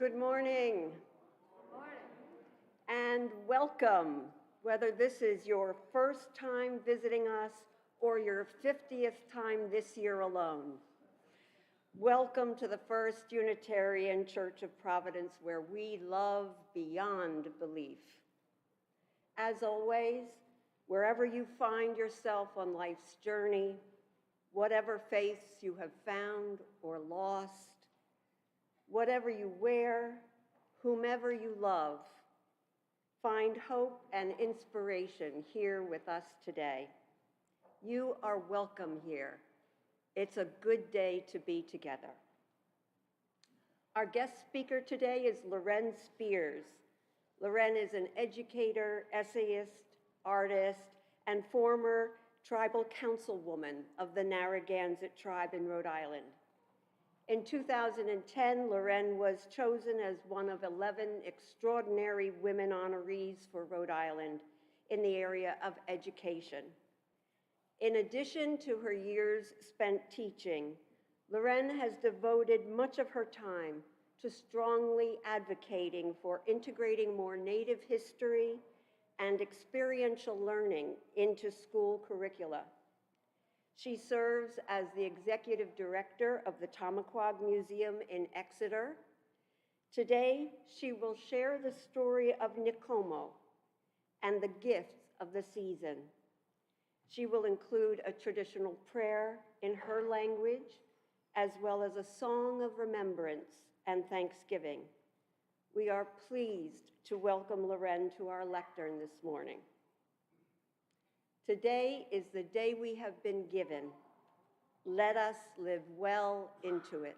Good morning. And welcome, whether this is your first time visiting us or your 50th time this year alone. Welcome to the First Unitarian Church of Providence, where we love beyond belief. As always, wherever you find yourself on life's journey, whatever faiths you have found or lost, whatever you wear, whomever you love, find hope and inspiration here with us today. You are welcome here. It's a good day to be together. Our guest speaker today is Loren Spears. Loren is an educator, essayist, artist, and former tribal councilwoman of the Narragansett tribe in Rhode Island. In 2010, Loren was chosen as one of 11 extraordinary women honorees for Rhode Island in the area of education. In addition to her years spent teaching, Loren has devoted much of her time to strongly advocating for integrating more Native history and experiential learning into school curricula. She serves as the executive director of the Tamaqua Museum in Exeter. Today, she will share the story of Nicomo and the gifts of the season. She will include a traditional prayer in her language, as well as a song of remembrance and thanksgiving. We are pleased to welcome Loren to our lectern this morning. Today is the day we have been given. Let us live well into it.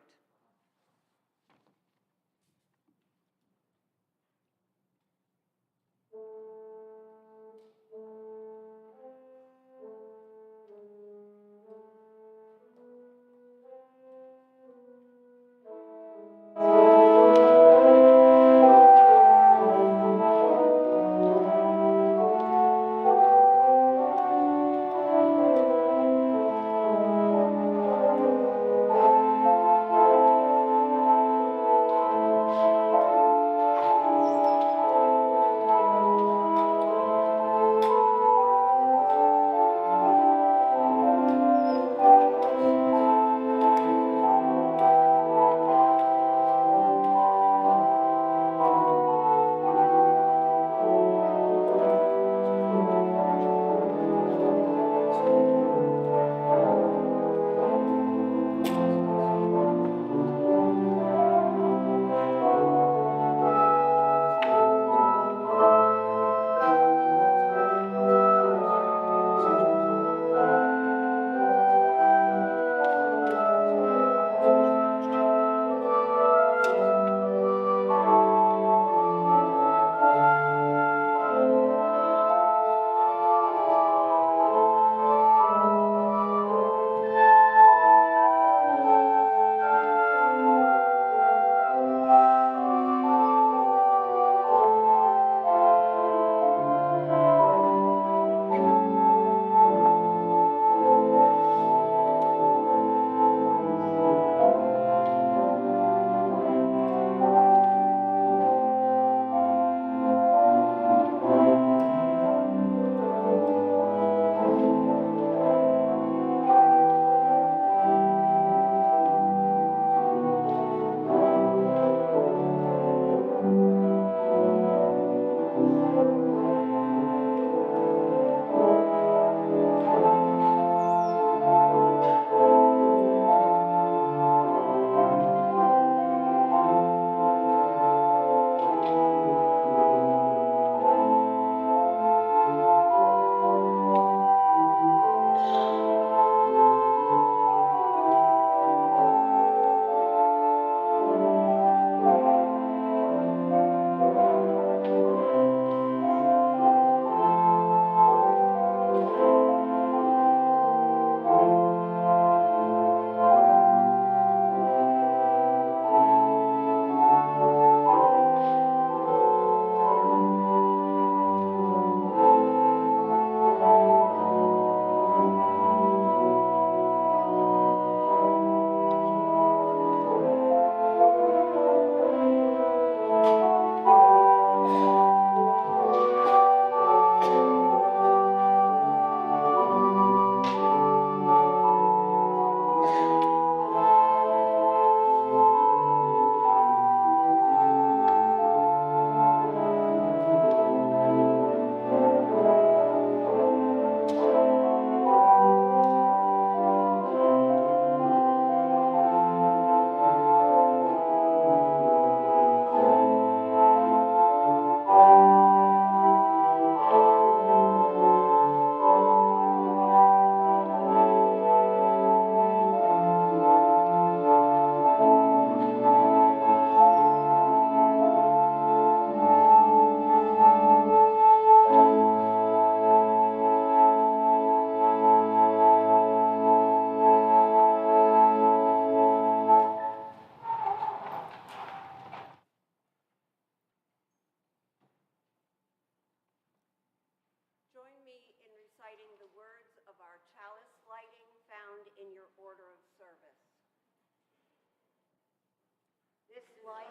This light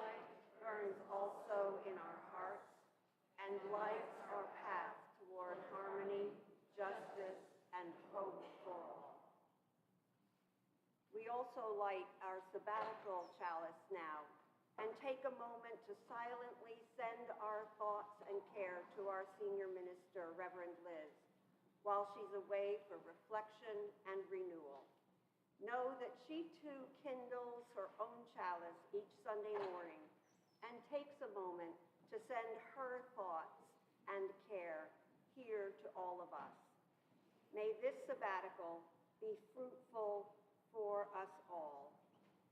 burns also in our hearts and lights our path toward harmony, justice, and hope for all. We also light our sabbatical chalice now and take a moment to silently send our thoughts and care to our senior minister, Reverend Liz, while she's away for reflection and renewal. Know that she too kindles her own chalice each Sunday morning and takes a moment to send her thoughts and care here to all of us. May this sabbatical be fruitful for us all,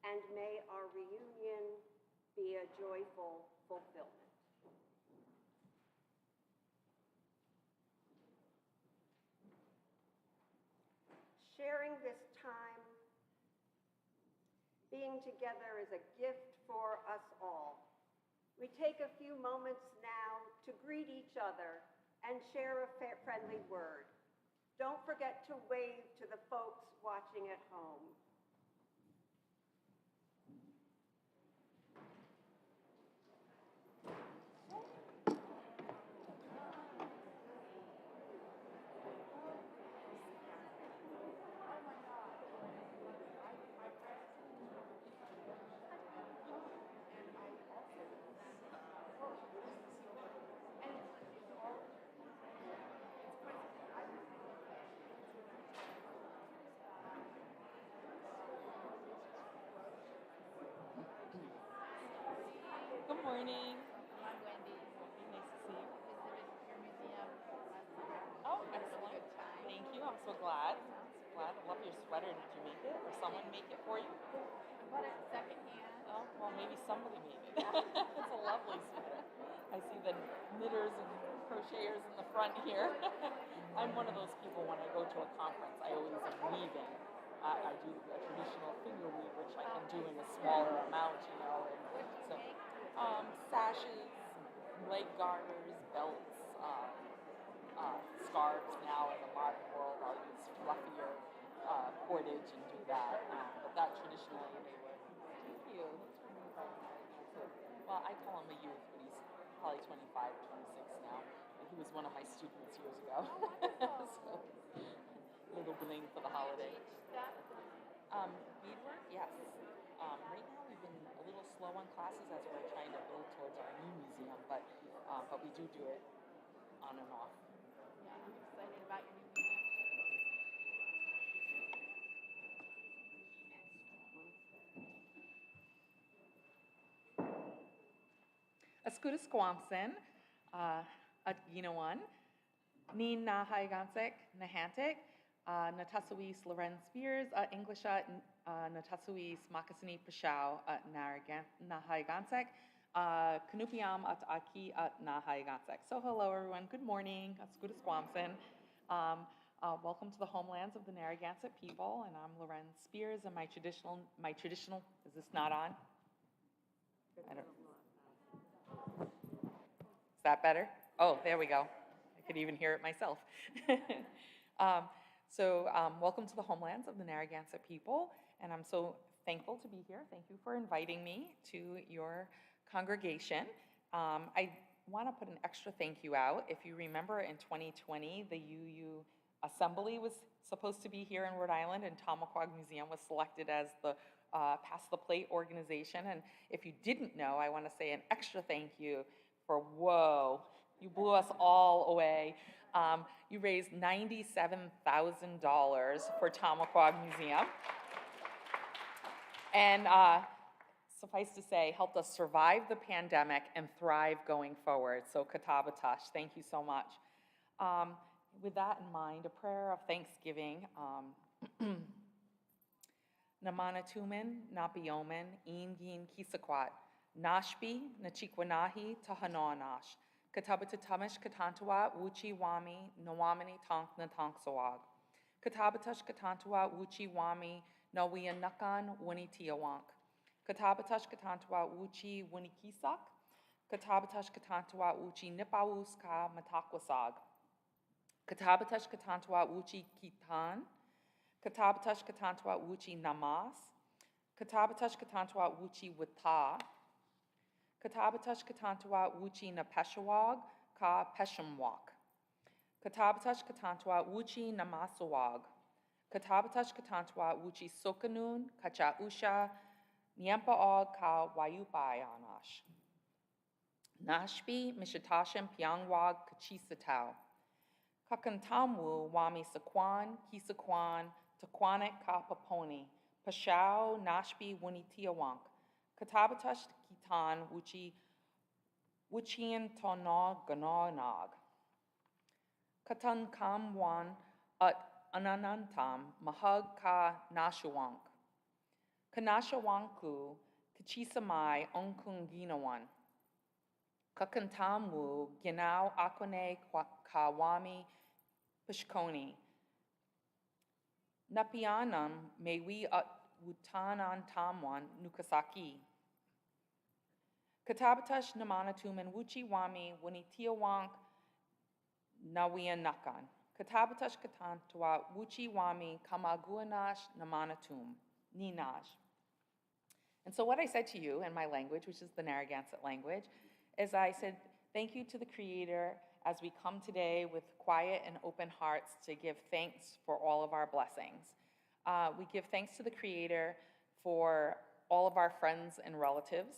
and may our reunion be a joyful fulfillment. Sharing this time, being together, is a gift for us all. We take a few moments now to greet each other and share a friendly word. Don't forget to wave to the folks watching at home. Good morning. I'm Wendy. Nice to see you. I visited your museum. Oh, excellent. Thank you. I'm so glad. I love your sweater. Did you make it, or someone make it for you? I bought it secondhand. Oh, well, maybe somebody made it. It's a lovely sweater. I see the knitters and crocheters in the front here. I'm one of those people when I go to a conference, I always am weaving. I do a traditional finger weave, which I can do in a smaller amount, you know. And so, sashes, leg garters, belts, scarves. Now in the modern world, I'll use fluffier cordage and do that. But that traditionally they were. Thank you. Well, I call him a youth, but he's probably 25, 26 now. He was one of my students years ago. So, little bling for the holiday. Beadwork, yes. Right now we've been a little slow on classes as we're trying to build towards our new museum, but we do it on and off. Yeah, I'm excited about your new museum. Askuda Squamson, at Yinawan, Nin na Haigansek, Nahantik, Natasuis Loren Spears, Englisha, Natasuis Makasini Pashao, Nahaigansek, Kanupiam at Aki at Nahaigansek. So hello everyone, good morning, Askuda Squamson. Welcome to the homelands of the Narragansett people, and I'm Loren Spears, and my traditional, is this not on? I don't. Is that better? Oh, there we go. I could even hear it myself. Welcome to the homelands of the Narragansett people, and I'm so thankful to be here. Thank you for inviting me to your congregation. I want to put an extra thank you out. If you remember in 2020, the UU Assembly was supposed to be here in Rhode Island, and Tamaqua Museum was selected as the Pass the Plate organization. And if you didn't know, I want to say an extra thank you for, whoa, you blew us all away. You raised $97,000 for Tamaqua Museum. And suffice to say, helped us survive the pandemic and thrive going forward. So Katabatash, thank you so much. With that in mind, a prayer of thanksgiving. Namanatumen, Napiomen, Ingin Kisakwat, Nashbi, Nachikwanahi, Tahananash, Katabatatamish Katantua, Wuchi Wami, Nawamini Tonk Natankсawag. Katabatash Katantua, Wuchi Wami, Nawianakan, Winitiawank. Katabatash Katantua, Wuchi Winikisak. Katabatash Katantua, Wuchi Nipawuska, Matakwasag. Katabatash Katantua, Wuchi Kitan. Katabatash Katantua, Wuchi Namas. Katabatash Katantua, Wuchi Wita. Katabatash Katantua Wuchi na Peshawag ka Peshamwak. Katabatash Katantua Wuchi na Masawag. Katabatash Katantua Wuchi Sokanun Kacha Usha Nyampaog ka Wayupayanash. Nashpi Mishatashem Piangwag Kachisatao. Kakantamwu Wami Sakwan Kisakwan Takwanek ka Paponi. Pashao Nashpi Wunitiawank. Katabatash Kitan Wuchian Tonog Ganonog. Katankamwan at Ananantam Mahag ka Nashawank. Kanashawanku Kachisamai Onkunginawan. Kakantamwu Ginau Akwane Kawami Pishkoni. Napianam Mewi at Wutanan Tamwan Nukasaki. Katabatash Namanatum and Wuchi Wami Winitiawank Nawianakan. Katabatash Katantua Wuchi Wami Kamaguanash Namanatum Ninaj. And so what I said to you in my language, which is the Narragansett language, is I said, thank you to the Creator as we come today with quiet and open hearts to give thanks for all of our blessings. We give thanks to the Creator for all of our friends and relatives.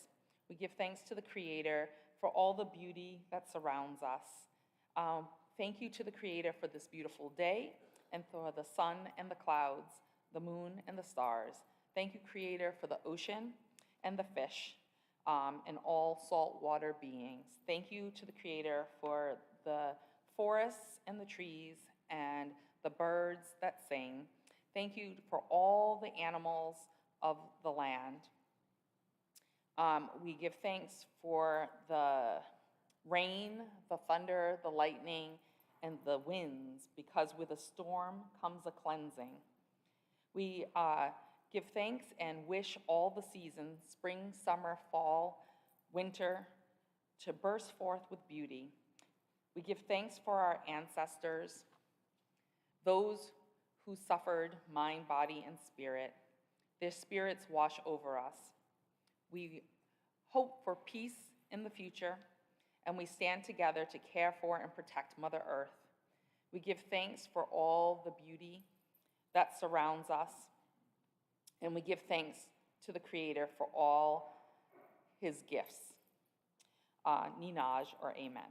We give thanks to the Creator for all the beauty that surrounds us. Thank you to the Creator for this beautiful day and for the sun and the clouds, the moon and the stars. Thank you, Creator, for the ocean and the fish and all saltwater beings. Thank you to the Creator for the forests and the trees and the birds that sing. Thank you for all the animals of the land. We give thanks for the rain, the thunder, the lightning, and the winds, because with a storm comes a cleansing. We give thanks and wish all the seasons, spring, summer, fall, winter, to burst forth with beauty. We give thanks for our ancestors, those who suffered mind, body, and spirit. Their spirits wash over us. We hope for peace in the future, and we stand together to care for and protect Mother Earth. We give thanks for all the beauty that surrounds us, and we give thanks to the Creator for all His gifts. Ninaj, or Amen.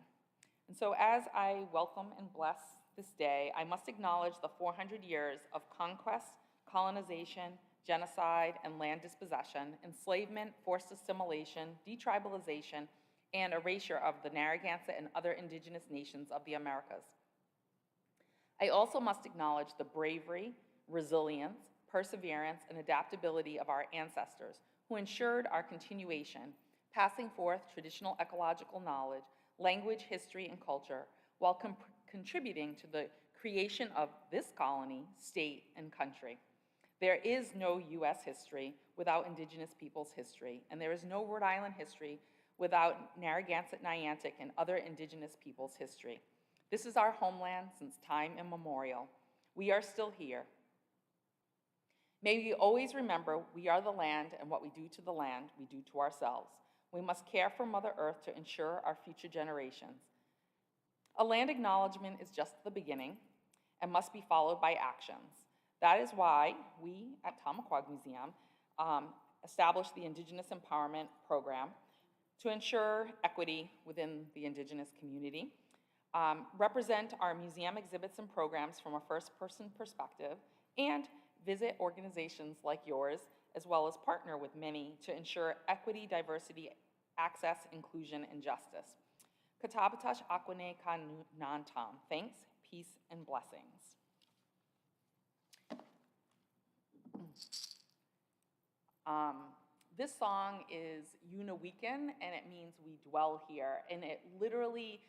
And so as I welcome and bless this day, I must acknowledge the 400 years of conquest, colonization, genocide, and land dispossession, enslavement, forced assimilation, detribalization, and erasure of the Narragansett and other indigenous nations of the Americas. I also must acknowledge the bravery, resilience, perseverance, and adaptability of our ancestors who ensured our continuation, passing forth traditional ecological knowledge, language, history, and culture, while contributing to the creation of this colony, state, and country. There is no U.S. history without Indigenous peoples' history, and there is no Rhode Island history without Narragansett, Niantic, and other Indigenous peoples' history. This is our homeland since time immemorial. We are still here. May we always remember we are the land, and what we do to the land, we do to ourselves. We must care for Mother Earth to ensure our future generations. A land acknowledgement is just the beginning and must be followed by actions. That is why we at Tamaquag Museum established the Indigenous Empowerment Program to ensure equity within the Indigenous community, represent our museum exhibits and programs from a first-person perspective, and visit organizations like yours, as well as partner with many to ensure equity, diversity, access, inclusion, and justice. Katabatash Akwane Ka Nantam. Thanks, peace, and blessings. This song is Unaweekan, and it means we dwell here. And it literally,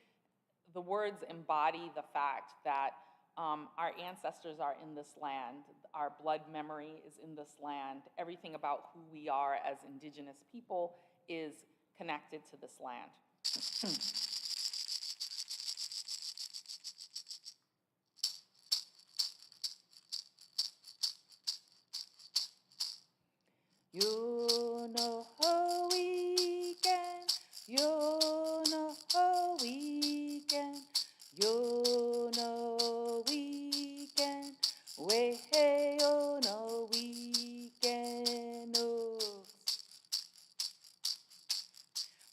the words embody the fact that our ancestors are in this land, our blood memory is in this land, everything about who we are as Indigenous people is connected to this land. You know how we can We hey oh no weekend ooks.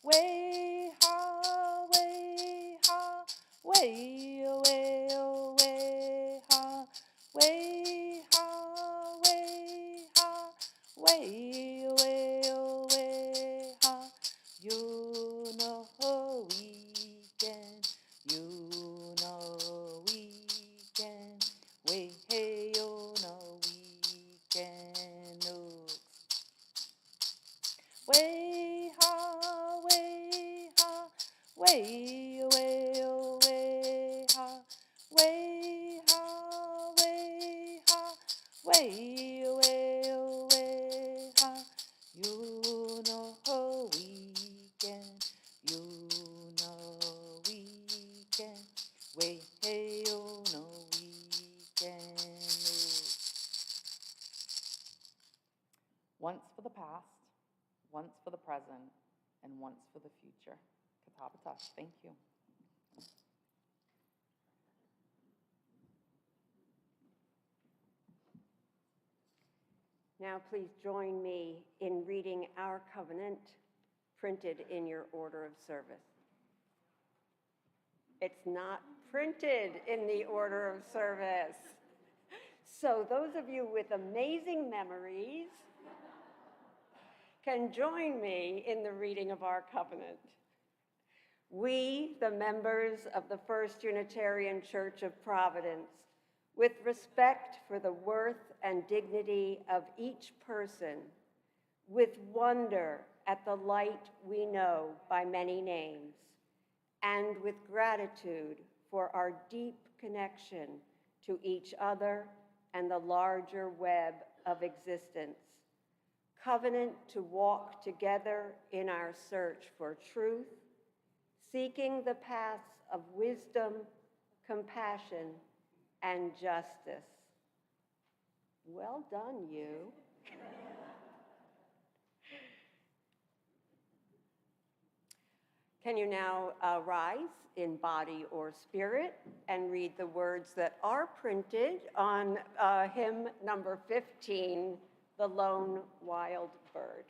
Way ha, way ha, way oh way ha, way ha, way ha, way ha. You know weekend, you know weekend. Way hey oh no weekend ooks. Way ha, way ha, way ha, way ha, way ha, way ha. You know weekend, you know weekend. Way hey oh no weekend. Once for the past, once for the present, and once for the future. Katabata, thank you. Now please join me in reading our covenant printed in your order of service. It's not printed in the order of service. So those of you with amazing memories can join me in the reading of our covenant. We, the members of the First Unitarian Church of Providence, with respect for the worth and dignity of each person, with wonder at the light we know by many names, and with gratitude for our deep connection to each other and the larger web of existence, covenant to walk together in our search for truth, seeking the paths of wisdom, compassion, and justice. Well done, you. Can you now rise in body or spirit and read the words that are printed on hymn number 15, The Lone Wild Bird.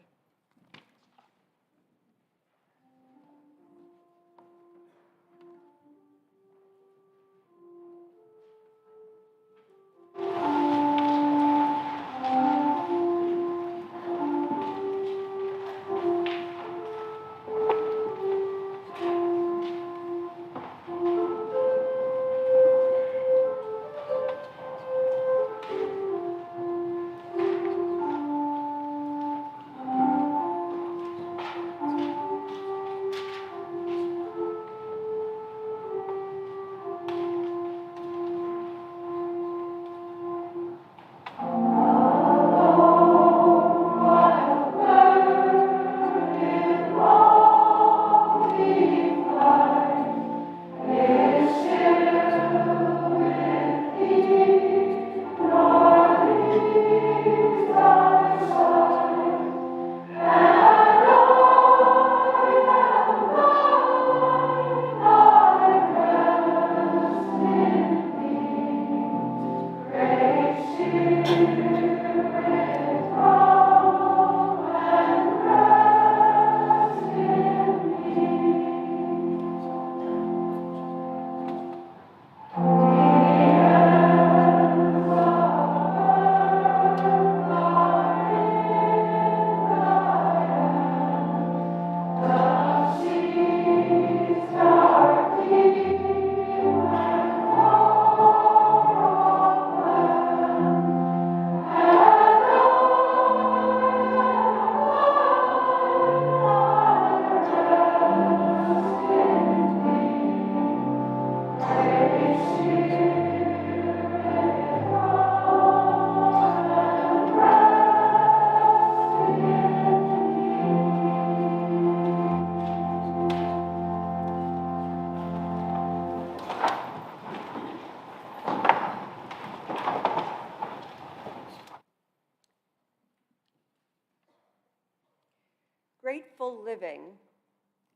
Grateful Living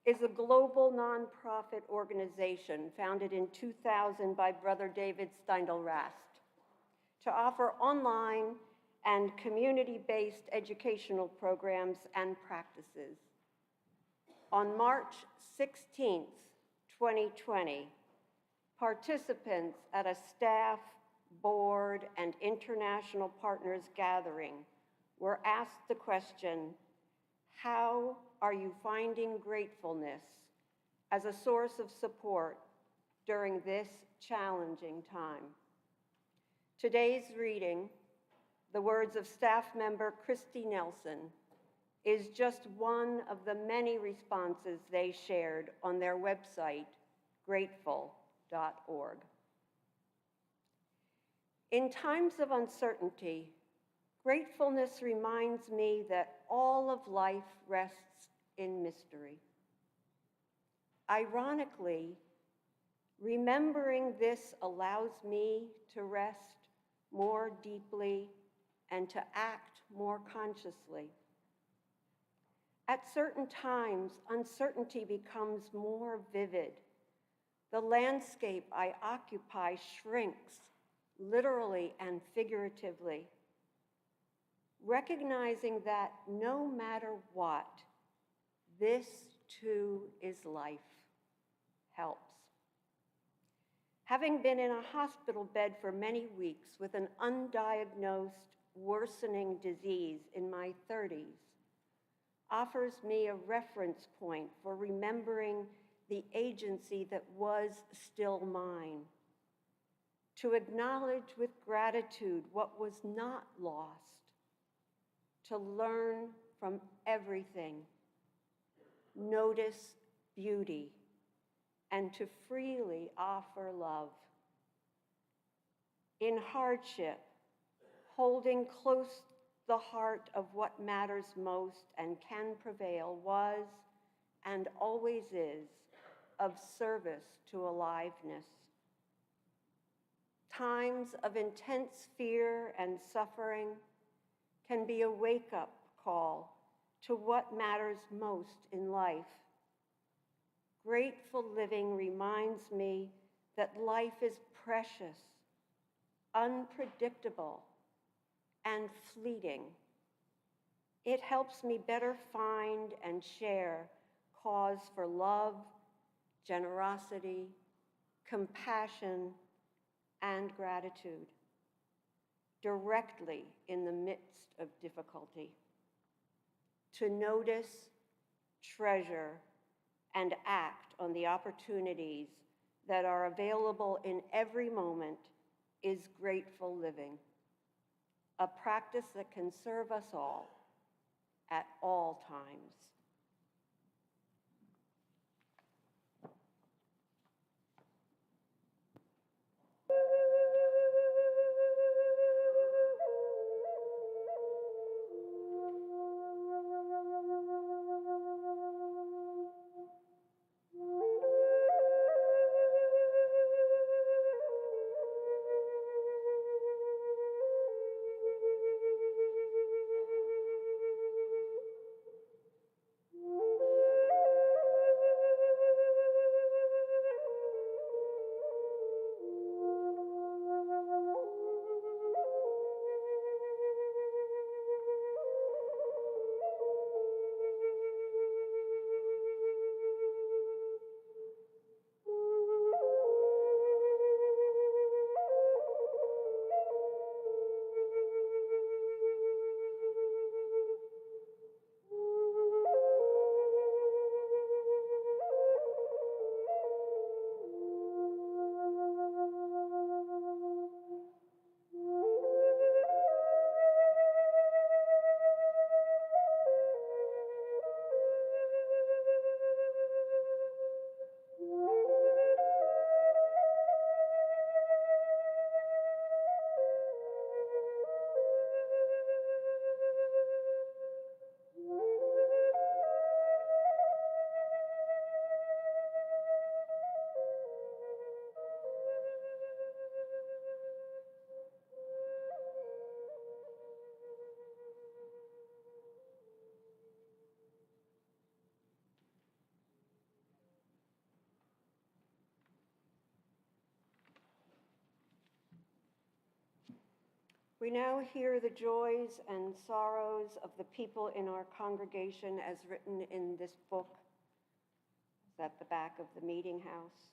is a global nonprofit organization founded in 2000 by Brother David Steindl-Rast to offer online and community-based educational programs and practices. On March 16th, 2020, participants at a staff, board, and international partners gathering were asked the question, how are you finding gratefulness as a source of support during this challenging time? Today's reading, the words of staff member Christy Nelson, is just one of the many responses they shared on their website, grateful.org. In times of uncertainty, gratefulness reminds me that all of life rests in mystery. Ironically, remembering this allows me to rest more deeply and to act more consciously. At certain times, uncertainty becomes more vivid. The landscape I occupy shrinks, literally and figuratively. Recognizing that no matter what, this too is life helps. Having been in a hospital bed for many weeks with an undiagnosed, worsening disease in my 30s offers me a reference point for remembering the agency that was still mine, to acknowledge with gratitude what was not lost, to learn from everything, notice beauty, and to freely offer love. In hardship, holding close the heart of what matters most and can prevail was and always is of service to aliveness. Times of intense fear and suffering can be a wake-up call to what matters most in life. Grateful living reminds me that life is precious, unpredictable, and fleeting. It helps me better find and share cause for love, generosity, compassion, and gratitude directly in the midst of difficulty. To notice, treasure, and act on the opportunities that are available in every moment is grateful living, a practice that can serve us all at all times. We now hear the joys and sorrows of the people in our congregation as written in this book. It's at the back of the meeting house.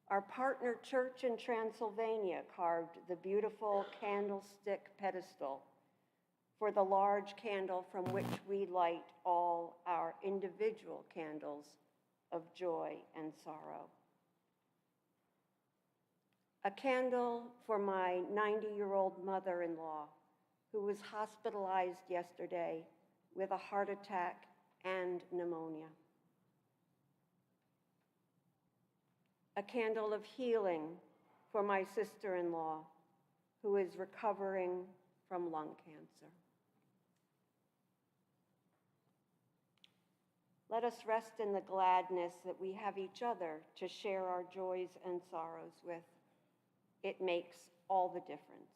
Our partner church in Transylvania carved the beautiful candlestick pedestal for the large candle from which we light all our individual candles of joy and sorrow. A candle for my 90-year-old mother-in-law, who was hospitalized yesterday with a heart attack and pneumonia. A candle of healing for my sister-in-law, who is recovering from lung cancer. Let us rest in the gladness that we have each other to share our joys and sorrows with. It makes all the difference.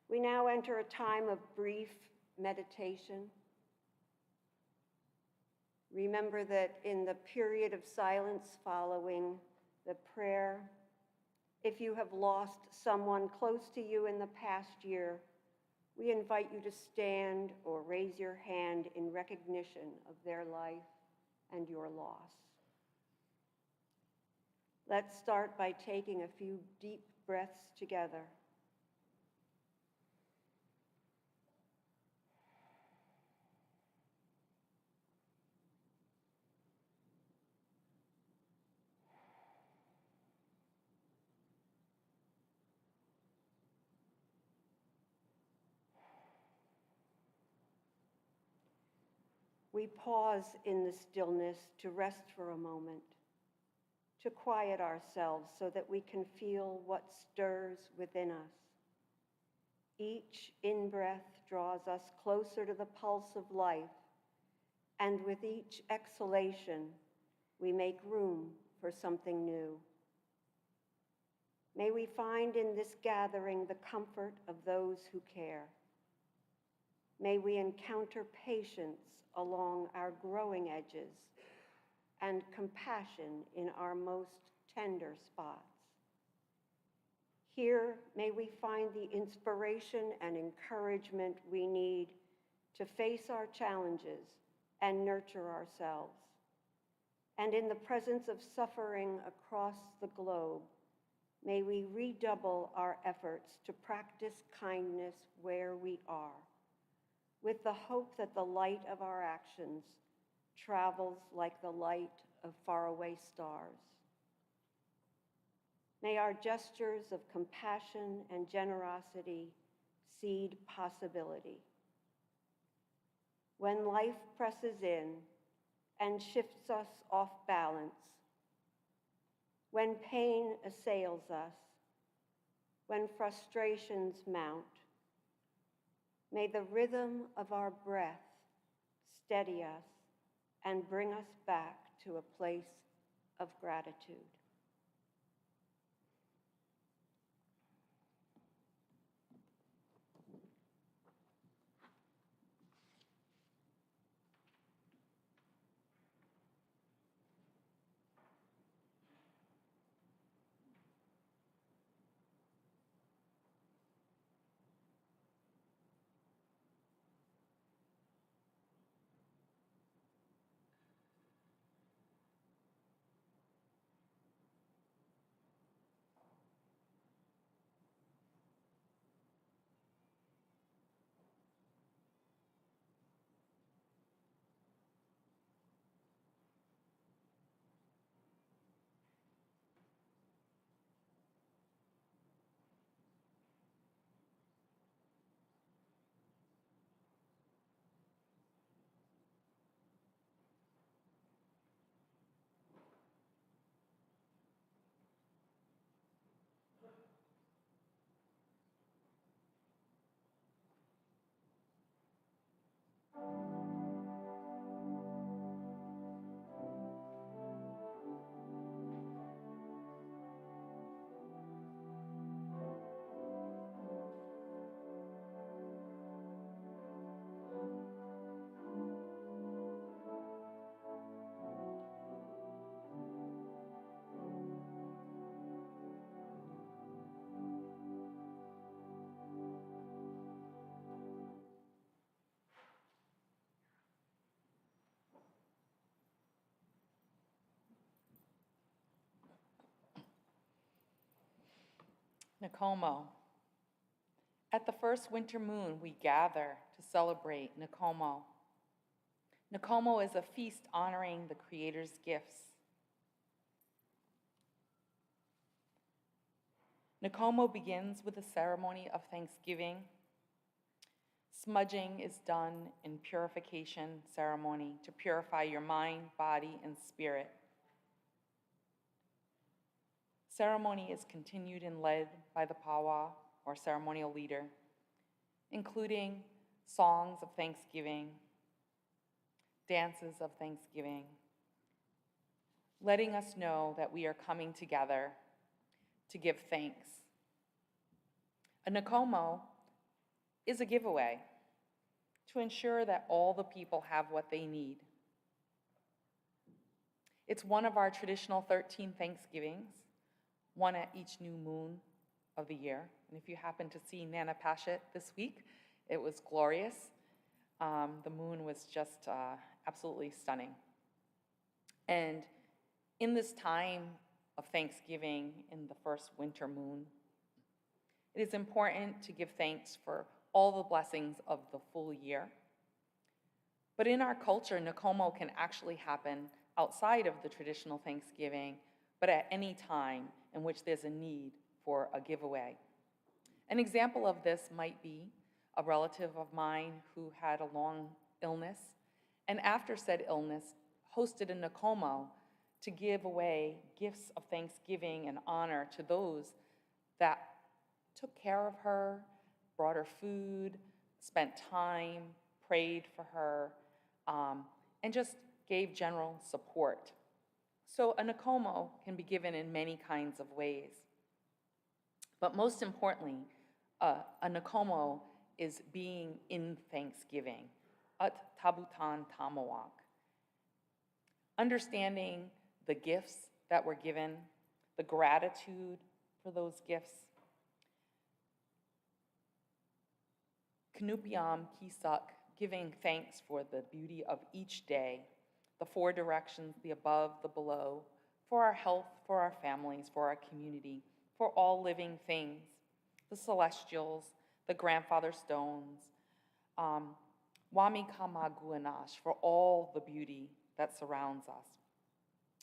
We now enter a time of brief meditation. Remember that in the period of silence following the prayer, if you have lost someone close to you in the past year, we invite you to stand or raise your hand in recognition of their life and your loss. Let's start by taking a few deep breaths together. We pause in the stillness to rest for a moment, to quiet ourselves so that we can feel what stirs within us. Each in-breath draws us closer to the pulse of life, and with each exhalation, we make room for something new. May we find in this gathering the comfort of those who care. May we encounter patience along our growing edges and compassion in our most tender spots. Here, may we find the inspiration and encouragement we need to face our challenges and nurture ourselves. And in the presence of suffering across the globe, may we redouble our efforts to practice kindness where we are, with the hope that the light of our actions travels like the light of faraway stars. May our gestures of compassion and generosity seed possibility. When life presses in and shifts us off balance, when pain assails us, when frustrations mount, may the rhythm of our breath steady us and bring us back to a place of gratitude. Nakomo. At the first winter moon, we gather to celebrate Nakomo. Nakomo is a feast honoring the Creator's gifts. Nakomo begins with a ceremony of thanksgiving. Smudging is done in purification ceremony to purify your mind, body, and spirit. Ceremony is continued and led by the Pawa, or ceremonial leader, including songs of thanksgiving, dances of thanksgiving, letting us know that we are coming together to give thanks. A Nakomo is a giveaway to ensure that all the people have what they need. It's one of our traditional 13 Thanksgivings, one at each new moon of the year. And if you happen to see Nana Pashet this week, it was glorious. The moon was just absolutely stunning. And in this time of Thanksgiving, in the first winter moon, it is important to give thanks for all the blessings of the full year. But in our culture, Nakomo can actually happen outside of the traditional Thanksgiving, but at any time in which there's a need for a giveaway. An example of this might be a relative of mine who had a long illness, and after said illness, hosted a Nakomo to give away gifts of thanksgiving and honor to those that took care of her, brought her food, spent time, prayed for her, and just gave general support. So a Nakomo can be given in many kinds of ways. But most importantly, a Nakomo is being in thanksgiving, at tabutan tamawak. Understanding the gifts that were given, the gratitude for those gifts. Knupiam kisak, giving thanks for the beauty of each day, the four directions, the above, the below, for our health, for our families, for our community, for all living things, the celestials, the grandfather stones, wami kamaguanash, for all the beauty that surrounds us.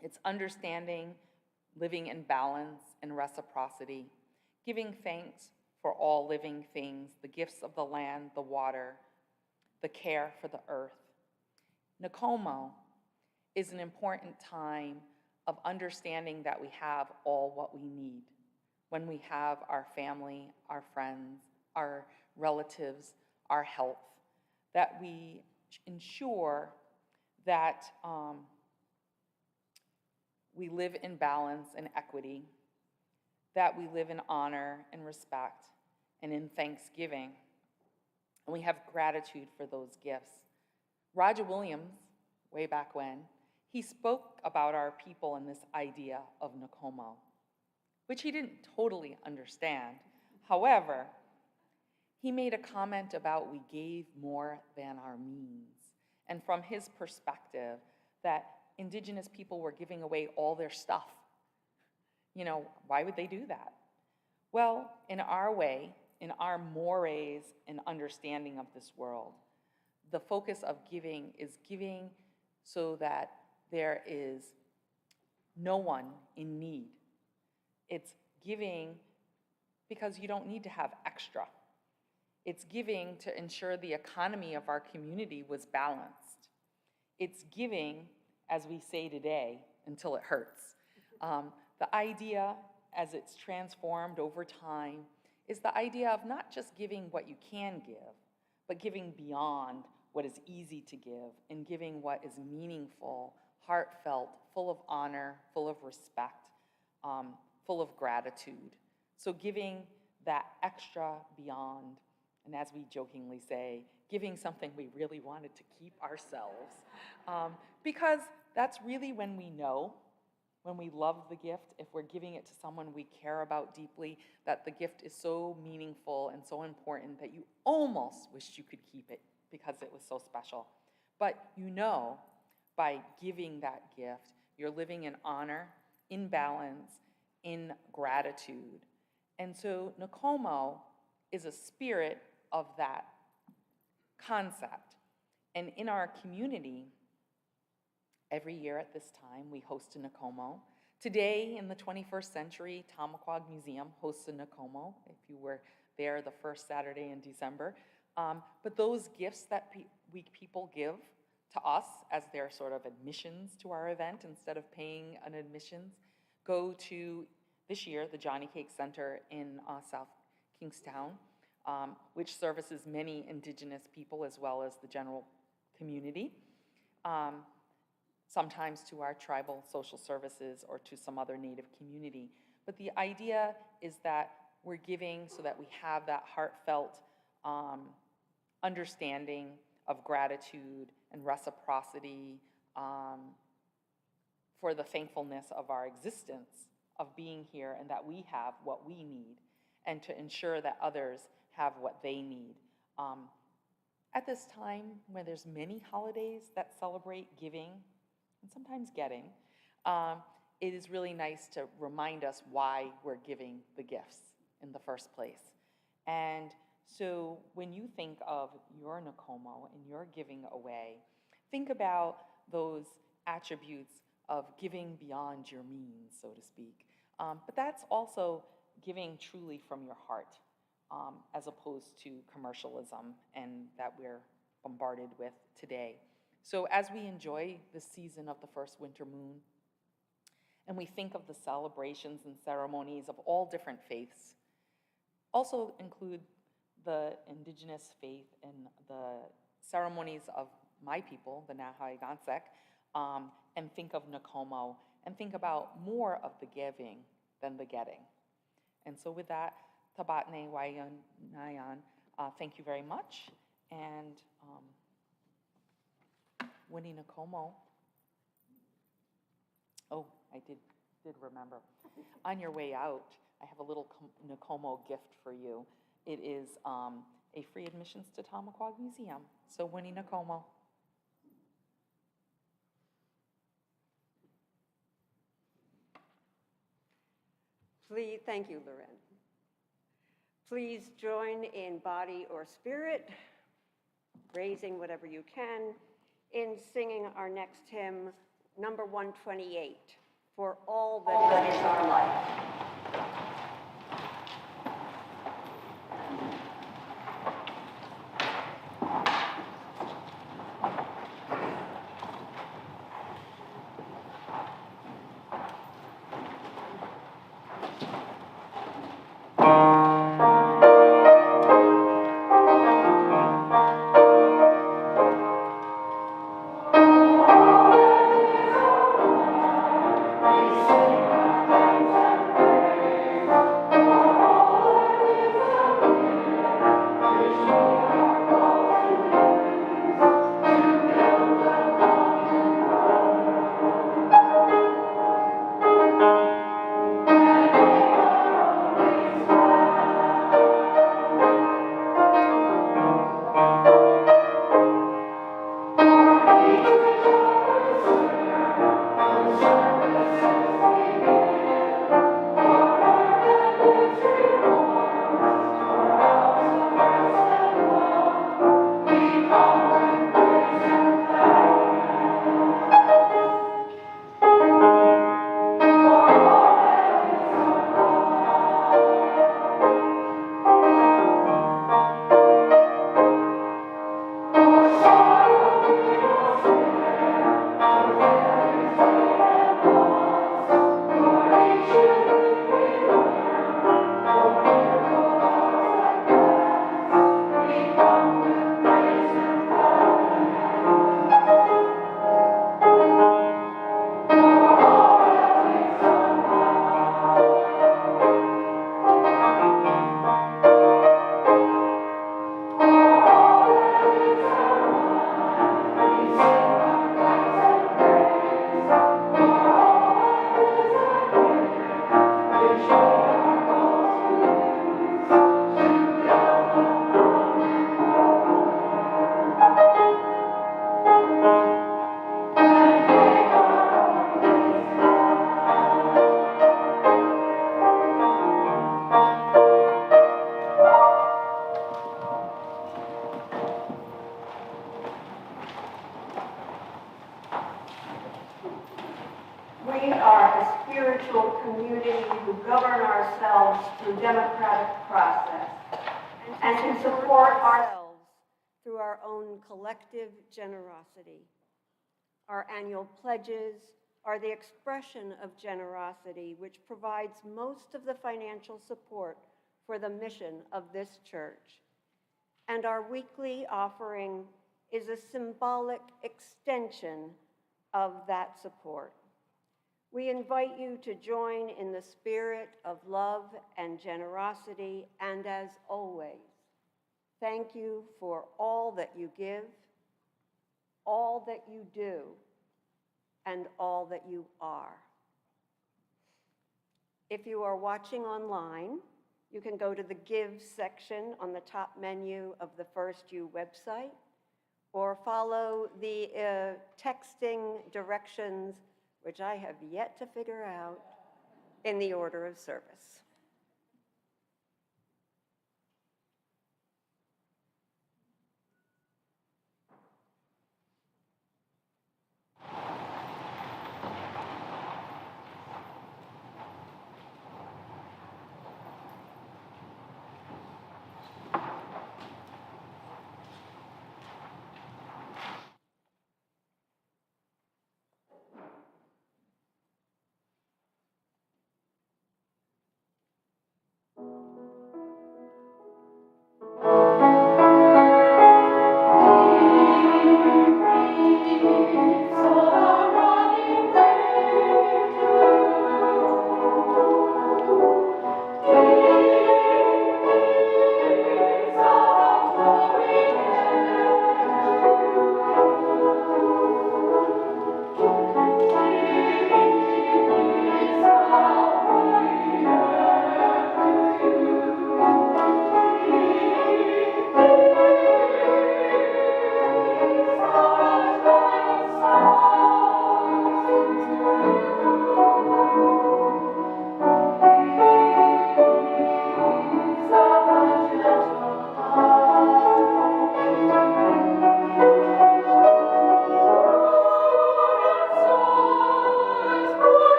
It's understanding, living in balance and reciprocity, giving thanks for all living things, the gifts of the land, the water, the care for the earth. Nakomo is an important time of understanding that we have all what we need when we have our family, our friends, our relatives, our health, that we ensure that we live in balance and equity, that we live in honor and respect and in thanksgiving, and we have gratitude for those gifts. Roger Williams, way back when, he spoke about our people and this idea of Nakomo, which he didn't totally understand. However, he made a comment about we gave more than our means. And from his perspective, that Indigenous people were giving away all their stuff. You know, why would they do that? Well, in our way, in our mores and understanding of this world, the focus of giving is giving so that there is no one in need. It's giving because you don't need to have extra. It's giving to ensure the economy of our community was balanced. It's giving, as we say today, until it hurts. The idea, as it's transformed over time, is the idea of not just giving what you can give, but giving beyond what is easy to give and giving what is meaningful, heartfelt, full of honor, full of respect, full of gratitude. So giving that extra beyond, and as we jokingly say, giving something we really wanted to keep ourselves. Because that's really when we know, when we love the gift, if we're giving it to someone we care about deeply, that the gift is so meaningful and so important that you almost wished you could keep it because it was so special. But you know, by giving that gift, you're living in honor, in balance, in gratitude, And so Nakomo is a spirit of that concept. And in our community, every year at this time, we host a Nakomo. Today, in the 21st century, Tamaquag Museum hosts a Nakomo, if you were there the first Saturday in December. But those gifts that people give to us as their sort of admissions to our event, instead of paying an admissions, go to, this year, the Johnny Cake Center in South Kingstown, which services many Indigenous people as well as the general community. Sometimes to our tribal social services or to some other Native community. But the idea is that we're giving so that we have that heartfelt understanding of gratitude and reciprocity for the thankfulness of our existence, of being here, and that we have what we need, and to ensure that others have what they need. At this time, when there's many holidays that celebrate giving, and sometimes getting, it is really nice to remind us why we're giving the gifts in the first place. And so when you think of your Nakomo and your giving away, think about those attributes of giving beyond your means, so to speak. But that's also giving truly from your heart, as opposed to commercialism and that we're bombarded with today. So as we enjoy the season of the first winter moon, and we think of the celebrations and ceremonies of all different faiths, also include the Indigenous faith and the ceremonies of my people, the Nahai-Gansek, and think of Nakomo, and think about more of the giving than the getting. And so with that, Tabatne Wayan Nayan, thank you very much, and Winnie Nakomo. Oh, I did remember. On your way out, I have a little Nakomo gift for you. It is a free admissions to Tamaquag Museum. So Winnie Nakomo. Please, thank you, Loren. Please join in body or spirit, raising whatever you can, in singing our next hymn, number 128, For All That Is Our Life. ourselves through democratic process, and to support ourselves through our own collective generosity. Our annual pledges are the expression of generosity, which provides most of the financial support for the mission of this church. And our weekly offering is a symbolic extension of that support. We invite you to join in the spirit of love and generosity, and as always, thank you for all that you give, all that you do, and all that you are. If you are watching online, you can go to the Give section on the top menu of the First U website, or follow the texting directions, which I have yet to figure out, in the order of service.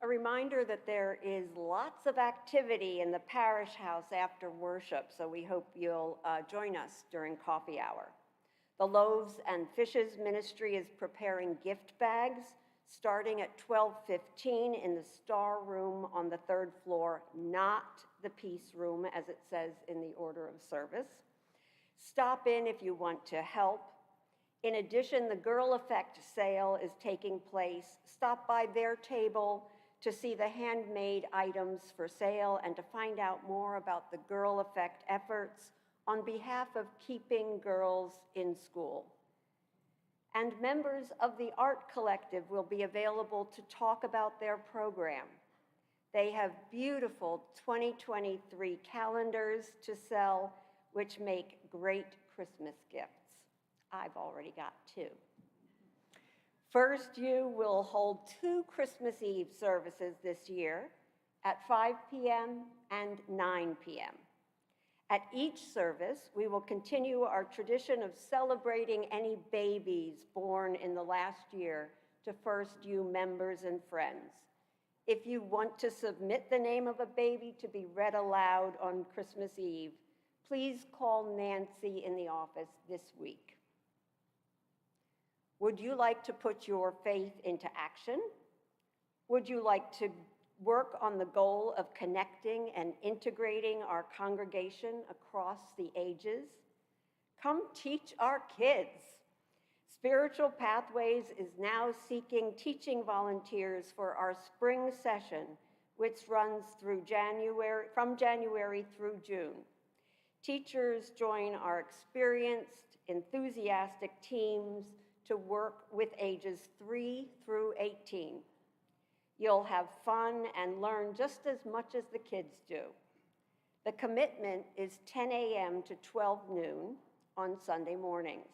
A reminder that there is lots of activity in the parish house after worship, so we hope you'll join us during coffee hour. The Loaves and Fishes Ministry is preparing gift bags starting at 12:15 in the Star Room on the 3rd floor, not the Peace Room as it says in the order of service. Stop in if you want to help. In addition, the Girl Effect sale is taking place. Stop by their table to see the handmade items for sale and to find out more about the Girl Effect efforts on behalf of keeping girls in school. And members of the Art Collective will be available to talk about their program. They have beautiful 2023 calendars to sell, which make great Christmas gifts. I've already got 2. First U will hold 2 Christmas Eve services this year at 5 p.m. and 9 p.m. At each service, we will continue our tradition of celebrating any babies born in the last year to First U members and friends. If you want to submit the name of a baby to be read aloud on Christmas Eve, please call Nancy in the office this week. Would you like to put your faith into action? Would you like to work on the goal of connecting and integrating our congregation across the ages? Come teach our kids. Spiritual Pathways is now seeking teaching volunteers for our spring session, which runs from January through June. Teachers join our experienced, enthusiastic teams to work with ages 3 through 18. You'll have fun and learn just as much as the kids do. The commitment is 10 a.m. to 12 noon on Sunday mornings.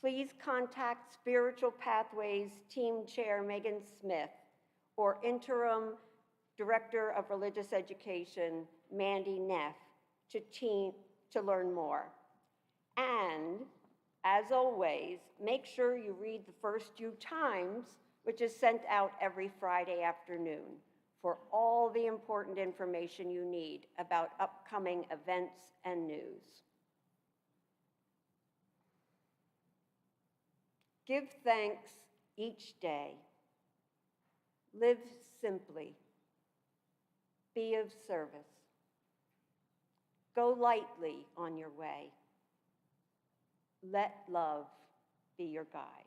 Please contact Spiritual Pathways Team Chair Megan Smith or Interim Director of Religious Education Mandy Neff to learn more. And as always, make sure you read the First U Times, which is sent out every Friday afternoon, for all the important information you need about upcoming events and news. Give thanks each day. Live simply. Be of service. Go lightly on your way. Let love be your guide.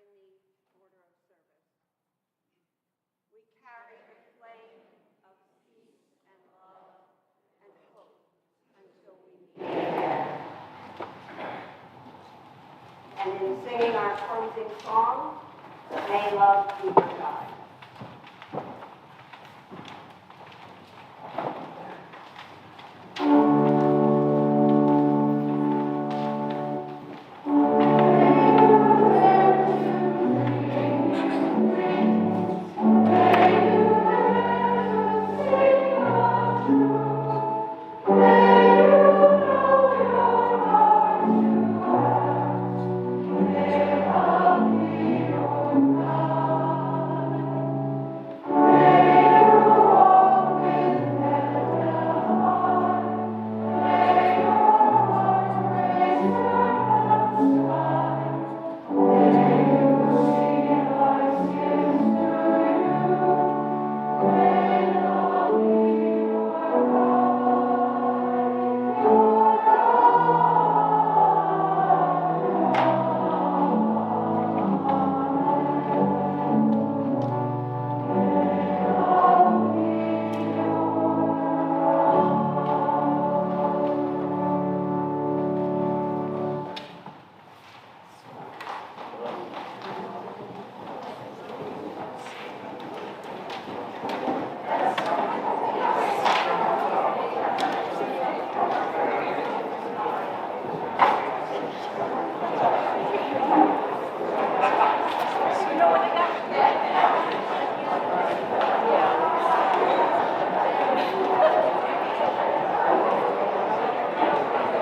the order of service. We carry the flame of peace and love and hope until we meet again. And in singing our closing song, may love be your guide.